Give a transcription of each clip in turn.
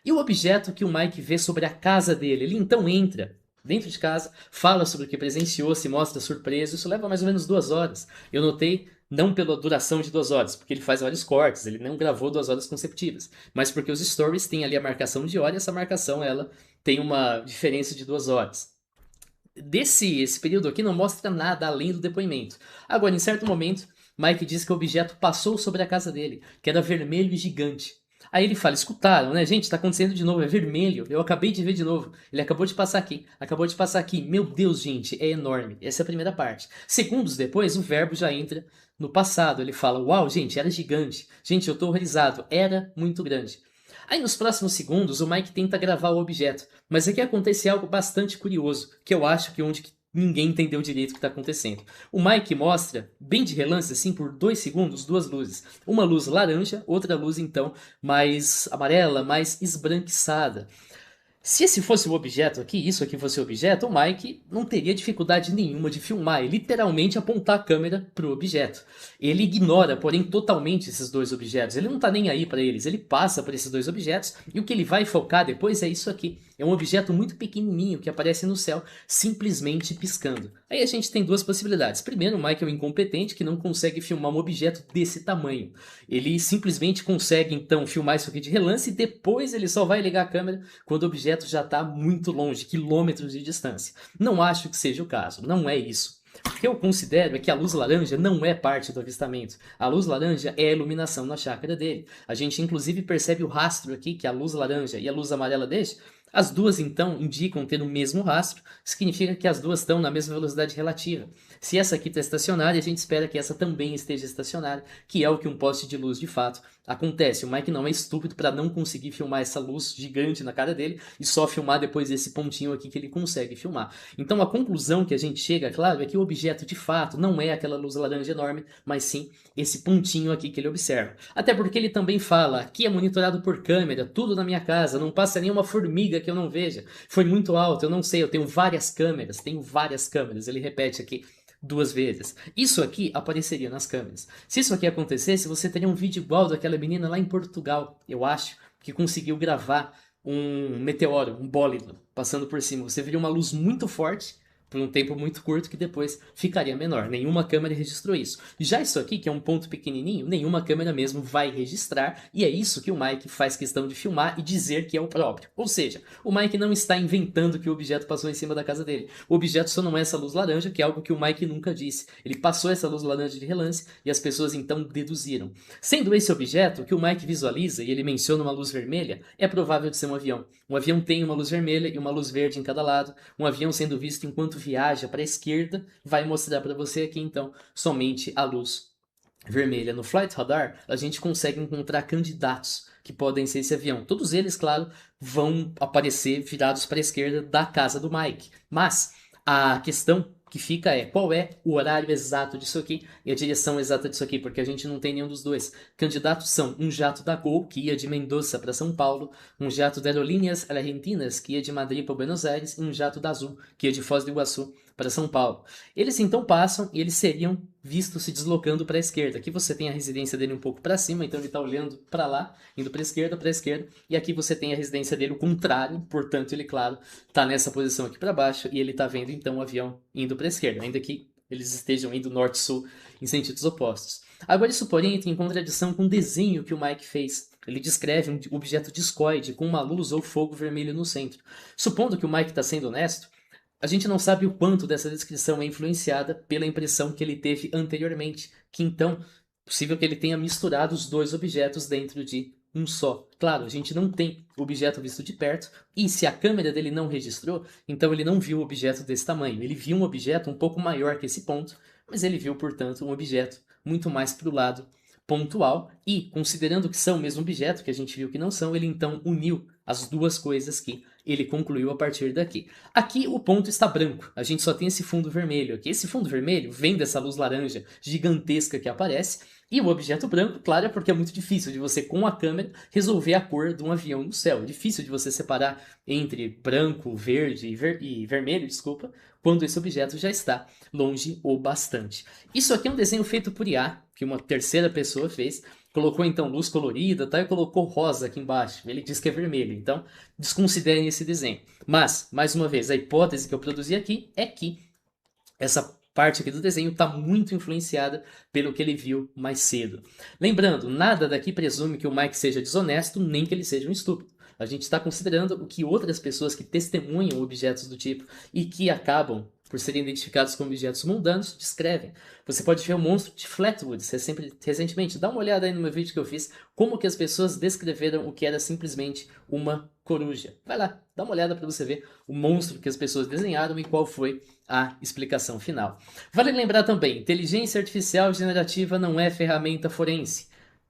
E o objeto que o Mike vê sobre a casa dele, ele então entra dentro de casa, fala sobre o que presenciou, se mostra surpreso. Isso leva mais ou menos 2 horas. Eu notei não pela duração de 2 horas, porque ele faz vários cortes, ele não gravou 2 horas consecutivas, mas porque os stories têm ali a marcação de hora e essa marcação ela tem uma diferença de 2 horas. Esse período aqui não mostra nada além do depoimento. Agora, em certo momento, Mike diz que o objeto passou sobre a casa dele, que era vermelho e gigante. Aí ele fala: escutaram, né? Gente, tá acontecendo de novo, é vermelho. Eu acabei de ver de novo. Ele acabou de passar aqui, acabou de passar aqui. Meu Deus, gente, é enorme. Essa é a primeira parte. Segundos depois, o verbo já entra no passado. Ele fala: uau, gente, era gigante. Gente, eu tô horrorizado. Era muito grande. Aí nos próximos segundos, o Mike tenta gravar o objeto, mas aqui acontece algo bastante curioso, que eu acho que onde ninguém entendeu direito o que está acontecendo. O Mike mostra, bem de relance, assim, por 2 segundos, duas luzes. Uma luz laranja, outra luz, então, mais amarela, mais esbranquiçada. Se esse fosse o objeto aqui, isso aqui fosse o objeto, o Mike não teria dificuldade nenhuma de filmar e literalmente apontar a câmera para o objeto. Ele ignora, porém, totalmente esses dois objetos. Ele não está nem aí para eles. Ele passa por esses dois objetos e o que ele vai focar depois é isso aqui. É um objeto muito pequenininho que aparece no céu, simplesmente piscando. Aí a gente tem duas possibilidades. Primeiro, o Mike é um incompetente que não consegue filmar um objeto desse tamanho. Ele simplesmente consegue, então, filmar isso aqui de relance e depois ele só vai ligar a câmera quando o objeto já está muito longe, quilômetros de distância. Não acho que seja o caso, não é isso. O que eu considero é que a luz laranja não é parte do avistamento. A luz laranja é a iluminação na chácara dele. A gente inclusive percebe o rastro aqui que a luz laranja e a luz amarela deixa. As duas então indicam ter o mesmo rastro, significa que as duas estão na mesma velocidade relativa. Se essa aqui está estacionária, a gente espera que essa também esteja estacionária, que é o que um poste de luz de fato acontece. O Mike não é estúpido para não conseguir filmar essa luz gigante na cara dele e só filmar depois desse pontinho aqui que ele consegue filmar. Então a conclusão que a gente chega, claro, é que o objeto de fato não é aquela luz laranja enorme, mas sim esse pontinho aqui que ele observa. Até porque ele também fala: aqui é monitorado por câmera, tudo na minha casa, não passa nenhuma formiga que eu não veja. Foi muito alto, eu não sei, eu tenho várias câmeras, tenho várias câmeras. Ele repete aqui 2 vezes. Isso aqui apareceria nas câmeras. Se isso aqui acontecesse, você teria um vídeo igual daquela menina lá em Portugal, eu acho, que conseguiu gravar um meteoro, um bólido, passando por cima. Você veria uma luz muito forte por um tempo muito curto que depois ficaria menor. Nenhuma câmera registrou isso. Já isso aqui, que é um ponto pequenininho, nenhuma câmera mesmo vai registrar, e é isso que o Mike faz questão de filmar e dizer que é o próprio. Ou seja, o Mike não está inventando que o objeto passou em cima da casa dele. O objeto só não é essa luz laranja, que é algo que o Mike nunca disse. Ele passou essa luz laranja de relance e as pessoas então deduziram. Sendo esse objeto, que o Mike visualiza e ele menciona uma luz vermelha, é provável de ser um avião. Um avião tem uma luz vermelha e uma luz verde em cada lado. Um avião sendo visto enquanto viaja para a esquerda vai mostrar para você aqui então somente a luz vermelha. No Flight Radar, a gente consegue encontrar candidatos que podem ser esse avião. Todos eles, claro, vão aparecer virados para a esquerda da casa do Mike. Mas a questão que fica é qual é o horário exato disso aqui e a direção exata disso aqui, porque a gente não tem nenhum dos dois. Candidatos são um jato da Gol, que ia de Mendoza para São Paulo, um jato da Aerolíneas Argentinas, que ia de Madrid para Buenos Aires, e um jato da Azul, que ia de Foz do Iguaçu para São Paulo. Eles então passam e eles seriam vistos se deslocando para a esquerda. Aqui você tem a residência dele um pouco para cima, então ele está olhando para lá, indo para a esquerda, e aqui você tem a residência dele o contrário, portanto ele, claro, está nessa posição aqui para baixo e ele está vendo então o avião indo para a esquerda, ainda que eles estejam indo norte-sul em sentidos opostos. Agora isso, porém, entra em contradição com o desenho que o Mike fez. Ele descreve um objeto discoide com uma luz ou fogo vermelho no centro. Supondo que o Mike está sendo honesto, a gente não sabe o quanto dessa descrição é influenciada pela impressão que ele teve anteriormente, que então, possível que ele tenha misturado os dois objetos dentro de um só. Claro, a gente não tem o objeto visto de perto, e se a câmera dele não registrou, então ele não viu o objeto desse tamanho. Ele viu um objeto um pouco maior que esse ponto, mas ele viu, portanto, um objeto muito mais para o lado pontual, e considerando que são o mesmo objeto, que a gente viu que não são, ele então uniu as duas coisas que ele concluiu a partir daqui. Aqui o ponto está branco, a gente só tem esse fundo vermelho aqui. Esse fundo vermelho vem dessa luz laranja gigantesca que aparece, e o objeto branco, claro, é porque é muito difícil de você, com a câmera, resolver a cor de um avião no céu. É difícil de você separar entre branco, verde e vermelho, desculpa, quando esse objeto já está longe o bastante. Isso aqui é um desenho feito por IA, que uma terceira pessoa fez, colocou então luz colorida, tá? E colocou rosa aqui embaixo. Ele diz que é vermelho. Então, desconsiderem esse desenho. Mas, mais uma vez, a hipótese que eu produzi aqui é que essa parte aqui do desenho está muito influenciada pelo que ele viu mais cedo. Lembrando, nada daqui presume que o Mike seja desonesto, nem que ele seja um estúpido. A gente está considerando o que outras pessoas que testemunham objetos do tipo e que acabam por serem identificados como objetos mundanos descrevem. Você pode ver o monstro de Flatwoods recentemente. Dá uma olhada aí no meu vídeo que eu fiz, como que as pessoas descreveram o que era simplesmente uma coruja. Vai lá, dá uma olhada para você ver o monstro que as pessoas desenharam e qual foi a explicação final. Vale lembrar também, inteligência artificial generativa não é ferramenta forense.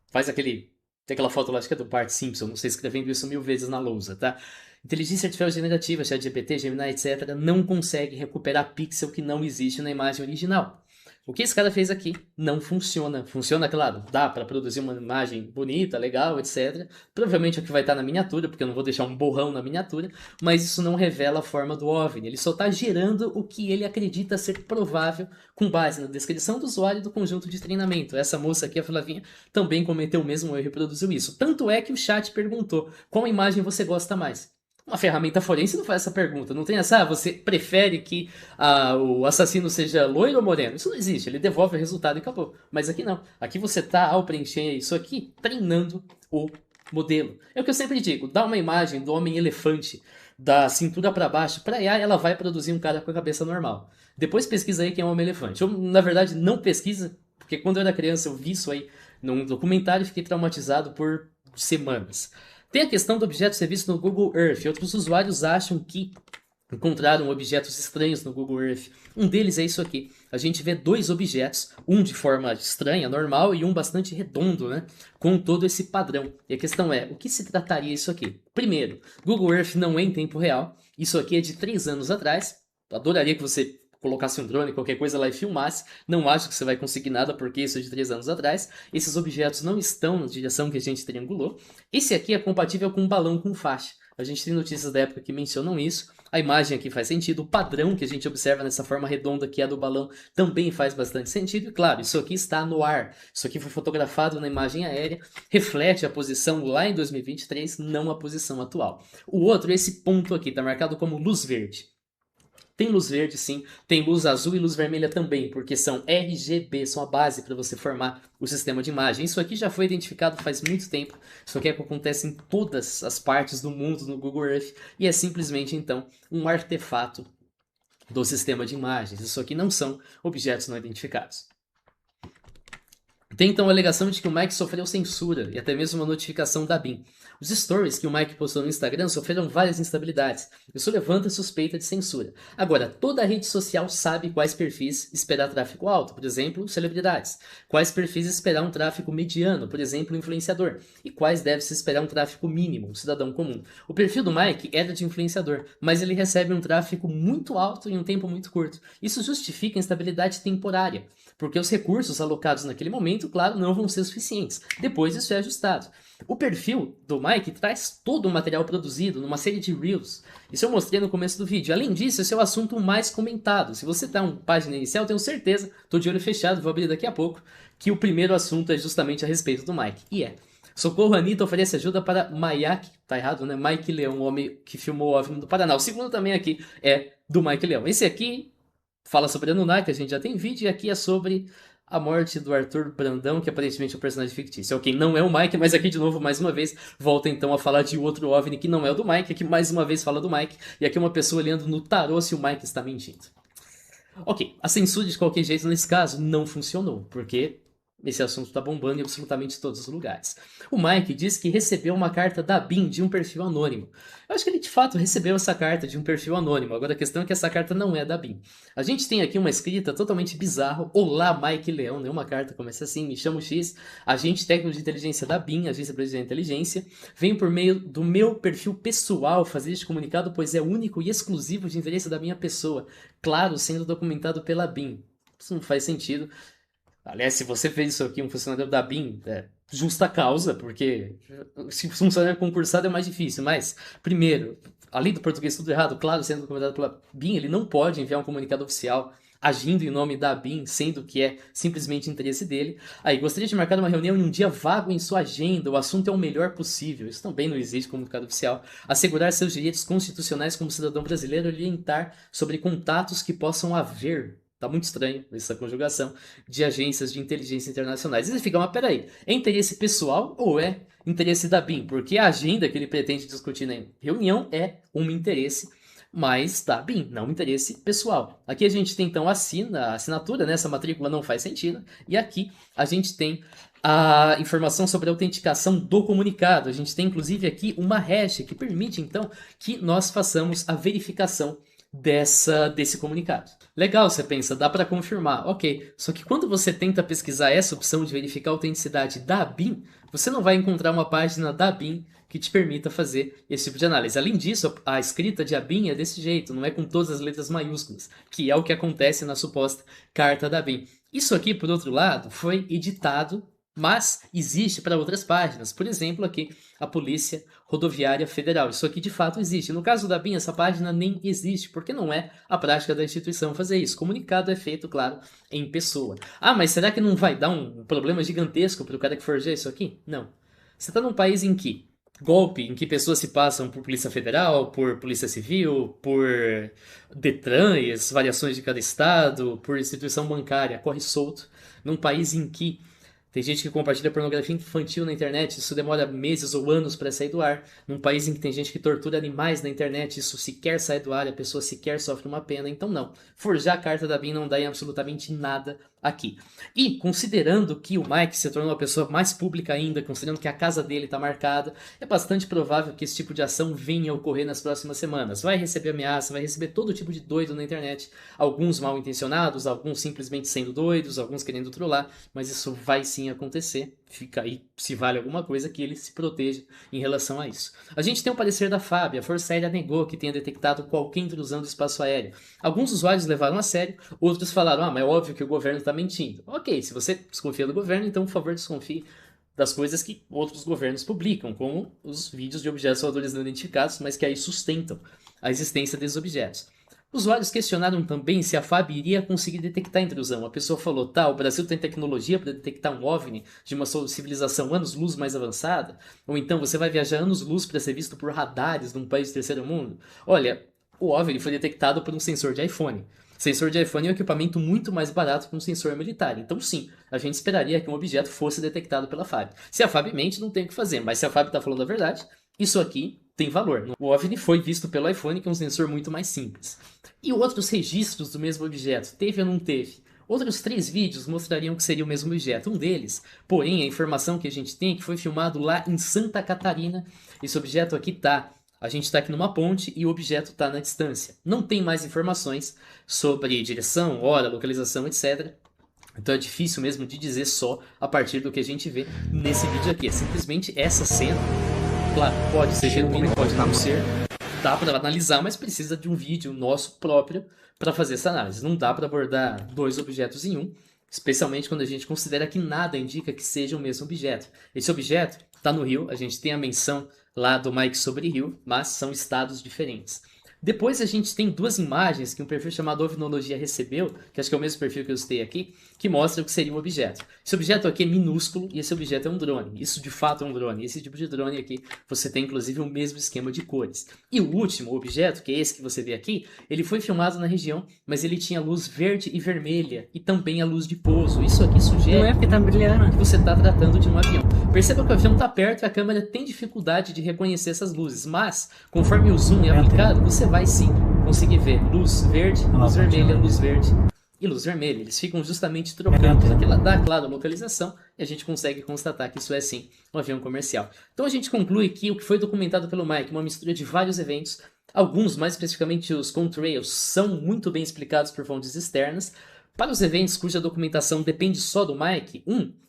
Faz aquele... Tem aquela foto lá, acho que é do Bart Simpson, não sei, escrevendo isso 1000 vezes na lousa, tá? Inteligência artificial generativa, ChatGPT, Gemini, etc., não consegue recuperar pixel que não existe na imagem original. O que esse cara fez aqui não funciona. Funciona, claro, dá para produzir uma imagem bonita, legal, etc. Provavelmente é o que vai estar na miniatura, porque eu não vou deixar um borrão na miniatura, mas isso não revela a forma do OVNI. Ele só está gerando o que ele acredita ser provável com base na descrição do usuário e do conjunto de treinamento. Essa moça aqui, a Flavinha, também cometeu o mesmo erro e reproduziu isso. Tanto é que o chat perguntou qual imagem você gosta mais. Uma ferramenta forense não faz essa pergunta. Não tem essa, você prefere que o assassino seja loiro ou moreno? Isso não existe. Ele devolve o resultado e acabou. Mas aqui não. Aqui você está, ao preencher isso aqui, treinando o modelo. É o que eu sempre digo. Dá uma imagem do homem-elefante da cintura para baixo para IA, ela vai produzir um cara com a cabeça normal. Depois pesquisa aí quem é o homem-elefante. Eu, na verdade, não pesquisa, porque quando eu era criança eu vi isso aí num documentário e fiquei traumatizado por semanas. Tem a questão do objeto ser visto no Google Earth. Outros usuários acham que encontraram objetos estranhos no Google Earth. Um deles é isso aqui. A gente vê dois objetos, um de forma estranha, normal, e um bastante redondo, né? Com todo esse padrão. E a questão é, o que se trataria isso aqui? Primeiro, Google Earth não é em tempo real. Isso aqui é de 3 anos atrás. Adoraria que você colocasse um drone, qualquer coisa lá e filmasse. Não acho que você vai conseguir nada, porque isso é de 3 anos atrás. Esses objetos não estão na direção que a gente triangulou. Esse aqui é compatível com um balão com faixa. A gente tem notícias da época que mencionam isso. A imagem aqui faz sentido. O padrão que a gente observa nessa forma redonda que é a do balão também faz bastante sentido. E claro, isso aqui está no ar. Isso aqui foi fotografado na imagem aérea. Reflete a posição lá em 2023, não a posição atual. O outro, esse ponto aqui, está marcado como luz verde. Tem luz verde, sim. Tem luz azul e luz vermelha também, porque são RGB, são a base para você formar o sistema de imagem. Isso aqui já foi identificado faz muito tempo. Isso aqui é o que acontece em todas as partes do mundo no Google Earth e é simplesmente, então, um artefato do sistema de imagens. Isso aqui não são objetos não identificados. Tem então a alegação de que o Mike sofreu censura e até mesmo uma notificação da BIM. Os stories que o Mike postou no Instagram sofreram várias instabilidades. Isso levanta suspeita de censura. Agora, toda a rede social sabe quais perfis esperar tráfego alto, por exemplo, celebridades. Quais perfis esperar um tráfego mediano, por exemplo, influenciador. E quais deve-se esperar um tráfego mínimo, um cidadão comum. O perfil do Mike era de influenciador, mas ele recebe um tráfego muito alto em um tempo muito curto. Isso justifica a instabilidade temporária, porque os recursos alocados naquele momento, claro, não vão ser suficientes. Depois isso é ajustado. O perfil do Mike traz todo o material produzido numa série de Reels. Isso eu mostrei no começo do vídeo. Além disso, esse é o assunto mais comentado. Se você está em página inicial, tenho certeza, estou de olho fechado, vou abrir daqui a pouco, que o primeiro assunto é justamente a respeito do Mike. E é. Socorro Anitta oferece ajuda para Mayak, tá errado, né? Mike Leão, o homem que filmou o OVNI do Paraná. O segundo também aqui é do Mike Leão. Esse aqui fala sobre Anunnaki, a gente já tem vídeo, e aqui é sobre a morte do Arthur Brandão, que aparentemente é um personagem fictício. Ok, não é o Mike, mas aqui de novo, mais uma vez, volta então a falar de outro OVNI que não é o do Mike, aqui mais uma vez fala do Mike, e aqui uma pessoa olhando no tarô se o Mike está mentindo. Ok, a censura de qualquer jeito nesse caso não funcionou, porque esse assunto está bombando em absolutamente todos os lugares. O Mike diz que recebeu uma carta da BIM de um perfil anônimo. Eu acho que ele de fato recebeu essa carta de um perfil anônimo. Agora a questão é que essa carta não é da BIM. A gente tem aqui uma escrita totalmente bizarra. Olá, Mike Leão, né? Uma carta começa assim: me chamo X, agente técnico de inteligência da BIM, Agência Brasileira de Inteligência. Venho por meio do meu perfil pessoal fazer este comunicado, pois é único e exclusivo de interesse da minha pessoa. Claro, sendo documentado pela BIM. Isso não faz sentido. Aliás, se você fez isso aqui, um funcionário da BIM, é justa causa, porque se funcionário concursado é mais difícil. Mas, primeiro, além do português tudo errado, claro, sendo documentado pela BIM, ele não pode enviar um comunicado oficial agindo em nome da ABIN, sendo que é simplesmente interesse dele. Aí, gostaria de marcar uma reunião em um dia vago em sua agenda, o assunto é o melhor possível. Isso também não existe comunicado oficial. Assegurar seus direitos constitucionais como cidadão brasileiro, orientar sobre contatos que possam haver. Tá muito estranho essa conjugação de agências de inteligência internacionais. E você fica, mas peraí, é interesse pessoal ou é interesse da BIM? Porque a agenda que ele pretende discutir na reunião é um interesse mas da BIM, não um interesse pessoal. Aqui a gente tem então a assinatura, né? Essa matrícula não faz sentido. E aqui a gente tem a informação sobre a autenticação do comunicado. A gente tem inclusive aqui uma hash que permite então que nós façamos a verificação desse comunicado. Legal, você pensa, dá para confirmar, ok. Só que quando você tenta pesquisar essa opção de verificar a autenticidade da BIM, você não vai encontrar uma página da BIM que te permita fazer esse tipo de análise. Além disso, a escrita de ABIN é desse jeito, não é com todas as letras maiúsculas, que é o que acontece na suposta carta da ABIN. Isso aqui, por outro lado, foi editado, mas existe para outras páginas. Por exemplo, aqui, a Polícia Rodoviária Federal. Isso aqui de fato existe. No caso da ABIN, essa página nem existe, porque não é a prática da instituição fazer isso. Comunicado é feito, claro, em pessoa. Ah, mas será que não vai dar um problema gigantesco para o cara que forjar isso aqui? Não. Você está num país em que golpe em que pessoas se passam por Polícia Federal, por Polícia Civil, por Detran e as variações de cada estado, por instituição bancária, corre solto, num país em que tem gente que compartilha pornografia infantil na internet, isso demora meses ou anos para sair do ar. Num país em que tem gente que tortura animais na internet, isso sequer sai do ar, a pessoa sequer sofre uma pena. Então, não. Forjar a carta da BIM não dá em absolutamente nada aqui. E, considerando que o Mike se tornou uma pessoa mais pública ainda, considerando que a casa dele está marcada, é bastante provável que esse tipo de ação venha a ocorrer nas próximas semanas. Vai receber ameaça, vai receber todo tipo de doido na internet. Alguns mal intencionados, alguns simplesmente sendo doidos, alguns querendo trollar, mas isso vai sim acontecer. Fica aí, se vale alguma coisa, que ele se proteja em relação a isso. A gente tem um parecer da FAB, a Força Aérea negou que tenha detectado qualquer intrusão do espaço aéreo. Alguns usuários levaram a sério, outros falaram, mas é óbvio que o governo está mentindo. Ok, se você desconfia do governo, então por favor desconfie das coisas que outros governos publicam, como os vídeos de objetos voadores não identificados, mas que aí sustentam a existência desses objetos. Usuários questionaram também se a FAB iria conseguir detectar a intrusão. A pessoa falou, tá, o Brasil tem tecnologia para detectar um OVNI de uma civilização anos-luz mais avançada? Ou então você vai viajar anos-luz para ser visto por radares num país de terceiro mundo? Olha, o OVNI foi detectado por um sensor de iPhone. Sensor de iPhone é um equipamento muito mais barato que um sensor militar. Então, sim, a gente esperaria que um objeto fosse detectado pela FAB. Se a FAB mente, não tem o que fazer. Mas se a FAB está falando a verdade, isso aqui tem valor. O OVNI foi visto pelo iPhone, que é um sensor muito mais simples. E outros registros do mesmo objeto, teve ou não teve? Outros 3 vídeos mostrariam que seria o mesmo objeto. Um deles, porém, a informação que a gente tem é que foi filmado lá em Santa Catarina. Esse objeto aqui tá. A gente está aqui numa ponte e o objeto está na distância. Não tem mais informações sobre direção, hora, localização, etc. Então é difícil mesmo de dizer só a partir do que a gente vê nesse vídeo aqui. É simplesmente essa cena. Claro, pode ser genuíno, pode não ser. Dá para analisar, mas precisa de um vídeo nosso próprio para fazer essa análise. Não dá para abordar 2 objetos em um, especialmente quando a gente considera que nada indica que seja o mesmo objeto. Esse objeto está no Rio, a gente tem a menção lá do Mike sobre Rio, mas são estados diferentes. Depois a gente tem 2 imagens que um perfil chamado Ovinologia recebeu, que acho que é o mesmo perfil que eu citei aqui, que mostra o que seria um objeto. Esse objeto aqui é minúsculo e esse objeto é um drone. Isso de fato é um drone. Esse tipo de drone aqui você tem inclusive o mesmo esquema de cores. E o último objeto, que é esse que você vê aqui, ele foi filmado na região, mas ele tinha luz verde e vermelha e também a luz de pouso. Isso aqui sugere Não é porque tá brilhando. que você está tratando de um avião. Perceba que o avião está perto e a câmera tem dificuldade de reconhecer essas luzes, mas conforme o zoom é aplicado, você vai sim conseguir ver luz verde, luz vermelha, luz verde e luz vermelha. Eles ficam justamente trocando para que ela dá, claro, a localização e a gente consegue constatar que isso é sim um avião comercial. Então a gente conclui que o que foi documentado pelo Mike, uma mistura de vários eventos, alguns, mais especificamente os contrails, são muito bem explicados por fontes externas. Para os eventos cuja documentação depende só do Mike,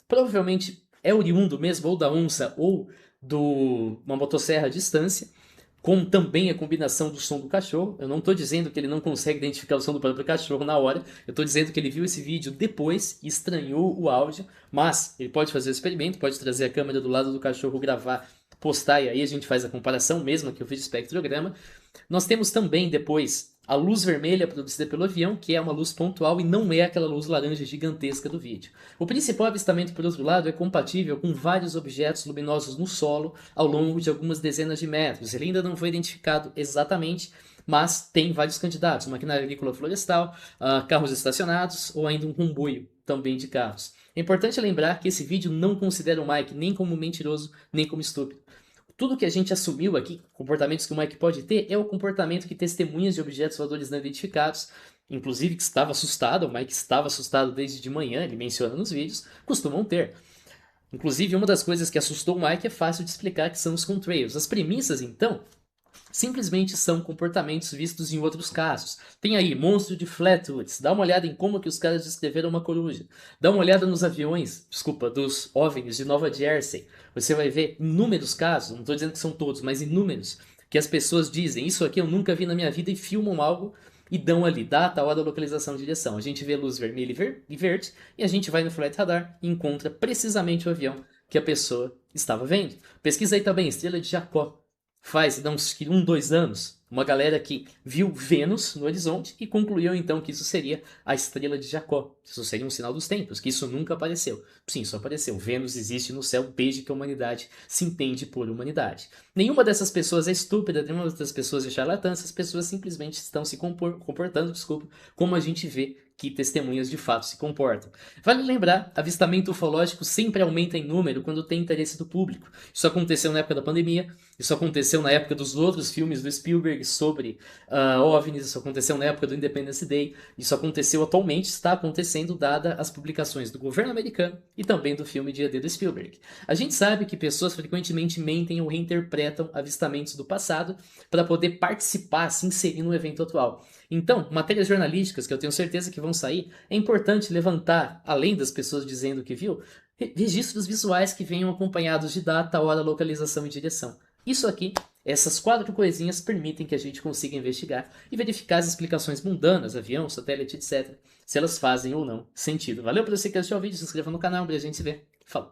provavelmente é oriundo mesmo ou da onça ou de uma motosserra à distância, com também a combinação do som do cachorro. Eu não estou dizendo que ele não consegue identificar o som do próprio cachorro na hora, eu estou dizendo que ele viu esse vídeo depois e estranhou o áudio, mas ele pode fazer o experimento, pode trazer a câmera do lado do cachorro, gravar postar e aí a gente faz a comparação mesmo que eu fiz de espectrograma. Nós temos também depois a luz vermelha produzida pelo avião, que é uma luz pontual e não é aquela luz laranja gigantesca do vídeo. O principal avistamento, por outro lado, é compatível com vários objetos luminosos no solo ao longo de algumas dezenas de metros. Ele ainda não foi identificado exatamente, mas tem vários candidatos: maquinária agrícola florestal, carros estacionados ou ainda um comboio também de carros. É importante lembrar que esse vídeo não considera o Mike nem como mentiroso, nem como estúpido. Tudo que a gente assumiu aqui, comportamentos que o Mike pode ter, é o comportamento que testemunhas de objetos voadores não identificados, inclusive que estava assustado, o Mike estava assustado desde de manhã, ele menciona nos vídeos, costumam ter. Inclusive, uma das coisas que assustou o Mike é fácil de explicar, que são os contrails. As premissas, então, simplesmente são comportamentos vistos em outros casos. Tem aí monstro de Flatwoods, dá uma olhada em como que os caras descreveram uma coruja. Dá uma olhada nos aviões, dos OVNIs de Nova Jersey. Você vai ver inúmeros casos, não estou dizendo que são todos, mas inúmeros, que as pessoas dizem: isso aqui eu nunca vi na minha vida, e filmam algo e dão ali data, hora, localização, direção. A gente vê luz vermelha e verde e a gente vai no Flight Radar e encontra precisamente o avião que a pessoa estava vendo. Pesquisa aí também, estrela de Jacó. Faz uns 2 anos, uma galera que viu Vênus no horizonte e concluiu então que isso seria a estrela de Jacó. Isso seria um sinal dos tempos, que isso nunca apareceu. Sim, isso apareceu. Vênus existe no céu desde que a humanidade se entende por humanidade. Nenhuma dessas pessoas é estúpida, nenhuma dessas pessoas é charlatã, essas pessoas simplesmente estão se comportando, como a gente vê que testemunhas de fato se comportam. Vale lembrar, avistamento ufológico sempre aumenta em número quando tem interesse do público. Isso aconteceu na época da pandemia, isso aconteceu na época dos outros filmes do Spielberg sobre OVNIs, isso aconteceu na época do Independence Day, isso aconteceu atualmente, está acontecendo dada as publicações do governo americano e também do filme Dia D do Spielberg. A gente sabe que pessoas frequentemente mentem ou reinterpretam avistamentos do passado para poder participar, se inserir no evento atual. Então, matérias jornalísticas que eu tenho certeza que vão sair, é importante levantar, além das pessoas dizendo que viu, registros visuais que venham acompanhados de data, hora, localização e direção. Isso aqui, essas 4 coisinhas permitem que a gente consiga investigar e verificar as explicações mundanas, avião, satélite, etc., se elas fazem ou não sentido. Valeu por você que assistiu ao vídeo, se inscreva no canal e a gente se vê. Falou!